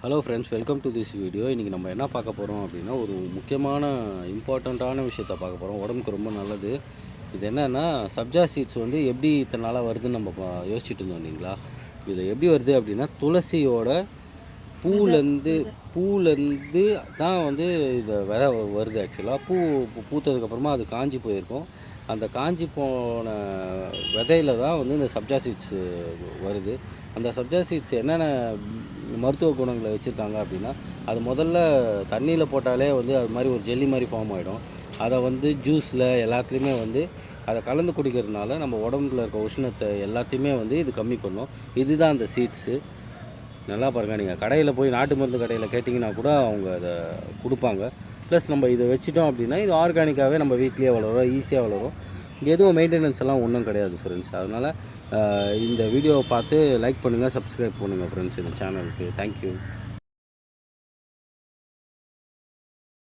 Hello friends, welcome to this video. இன்றைக்கி நம்ம என்ன பார்க்க போகிறோம் அப்படின்னா, ஒரு முக்கியமான இம்பார்ட்டண்ட்டான விஷயத்த பார்க்க போகிறோம். உடம்புக்கு ரொம்ப நல்லது. இது என்னென்னா, சப்ஜா சீட்ஸ் வந்து எப்படி இத்தனை நாளாக வருதுன்னு நம்ம யோசிச்சுட்டு இருந்தோம் இல்லைங்களா. இதில் எப்படி வருது அப்படின்னா, துளசியோட பூலேருந்து பூலேருந்து தான் வந்து இந்த விதை வருது. ஆக்சுவலாக பூத்ததுக்கப்புறமா அது காஞ்சி போயிருக்கும். அந்த காஞ்சி போன விதையில தான் வந்து இந்த சப்ஜா சீட்ஸ் வருது. அந்த சப்ஜா சீட்ஸ் என்னென்ன மருத்துவ குணங்களை வச்சுருக்காங்க அப்படின்னா, அது முதல்ல தண்ணியில் போட்டாலே வந்து அது மாதிரி ஒரு ஜெல்லி மாதிரி ஃபார்ம் ஆகிடும். அதை வந்து ஜூஸில் எல்லாத்துலேயுமே வந்து அதை கலந்து குடிக்கிறதுனால நம்ம உடம்புல இருக்க உஷ்ணத்தை எல்லாத்தையுமே வந்து இது கம்மி பண்ணும். இதுதான் அந்த சீட்ஸு. நல்லா பாருங்கள், நீங்கள் கடையில் போய் நாட்டு மருந்து கடையில் கேட்டிங்கன்னா கூட அவங்க அதை கொடுப்பாங்க. ப்ளஸ் நம்ம இதை வச்சுட்டோம் அப்படின்னா இது ஆர்கானிக்காகவே நம்ம வீட்லேயே வளரும், ஈஸியாக வளரும். எதுவும் மெயின்டெனன்ஸ் எல்லாம் ஒன்றும் கிடையாது ஃப்ரெண்ட்ஸ். அதனால் இந்த வீடியோவை பார்த்து லைக் பண்ணுங்கள், சப்ஸ்கிரைப் பண்ணுங்கள் ஃப்ரெண்ட்ஸ் இந்த சேனலுக்கு. தேங்க்யூ.